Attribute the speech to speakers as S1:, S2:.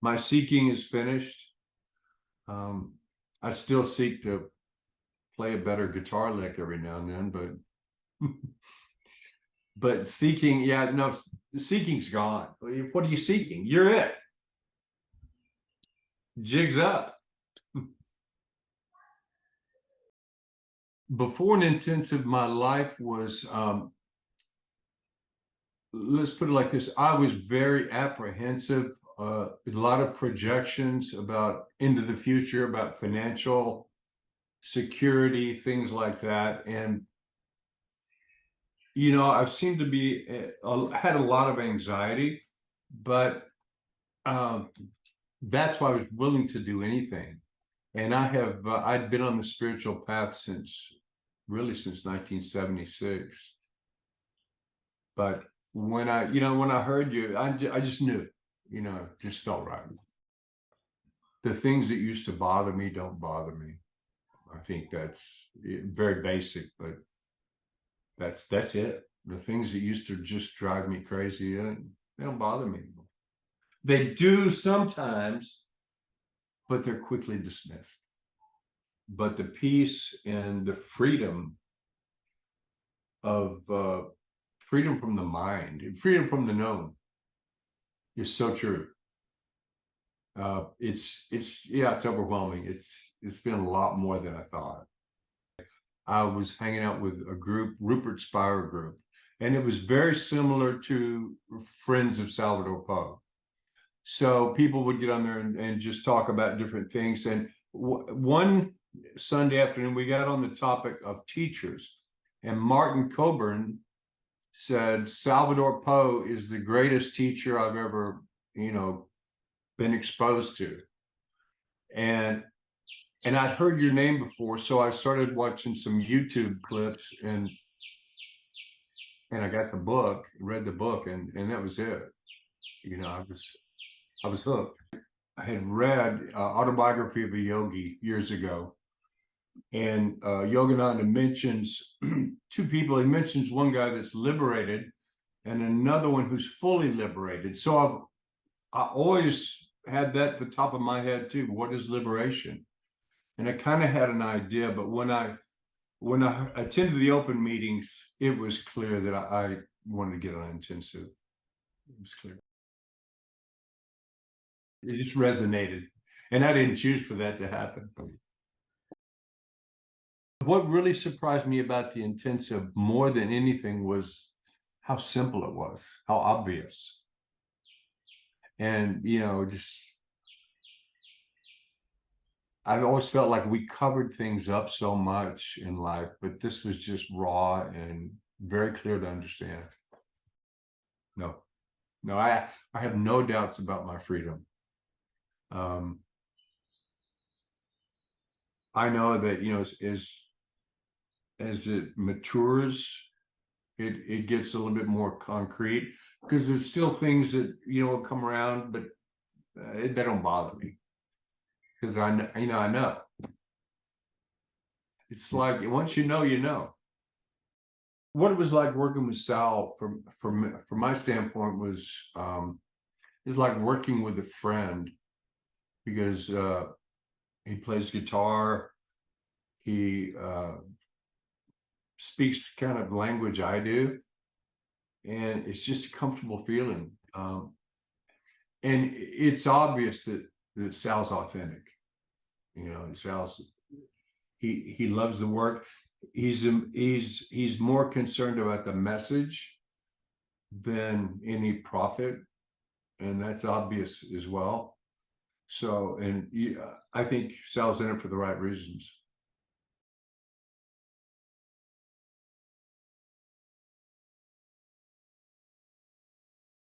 S1: my seeking is finished. I still seek to play a better guitar lick every now and then, but seeking, yeah, no, the seeking's gone. What are you seeking? You're it. Jigs up. Before an intensive, my life was, let's put it like this. I was very apprehensive, a lot of projections about into the future, about financial security, things like that. And, you know, I've seemed to be, had a lot of anxiety, but that's why I was willing to do anything. And I have, I'd been on the spiritual path since 1976. But when I heard you, I just knew, just felt right. The things that used to bother me don't bother me. I think that's very basic, but that's it. The things that used to just drive me crazy, they don't bother me anymore. They do sometimes, but they're quickly dismissed. But the peace and the freedom of freedom from the mind, freedom from the known, is so true. It's overwhelming. It's been a lot more than I thought. I was hanging out with a group, Rupert Spira group, and it was very similar to Friends of Salvador Poe. So people would get on there and just talk about different things. And one Sunday afternoon, we got on the topic of teachers, and Martin Coburn said, Salvador Poe is the greatest teacher I've ever, been exposed to. And I'd heard your name before, so I started watching some YouTube clips, and I got the book, read the book, and that was it. I was hooked. I had read Autobiography of a Yogi years ago, and Yogananda mentions two people. He mentions one guy that's liberated and another one who's fully liberated. So I always had that at the top of my head too. What is liberation? And I kind of had an idea, but when I attended the open meetings, it was clear that I wanted to get on intensive. It was clear. It just resonated, and I didn't choose for that to happen. What really surprised me about the intensive more than anything was how simple it was, how obvious. And, I've always felt like we covered things up so much in life, but this was just raw and very clear to understand. No, I have no doubts about my freedom. I know that, as it matures, it gets a little bit more concrete, because there's still things that, will come around, but they don't bother me, because I know. It's like, once you know. What it was like working with Sal, from my standpoint, was it was like working with a friend, because he plays guitar, he speaks the kind of language I do, and it's just a comfortable feeling. And it's obvious that Sal's authentic. Sal's, he loves the work. He's more concerned about the message than any profit, and that's obvious as well. So, and I think Sal's in it for the right reasons.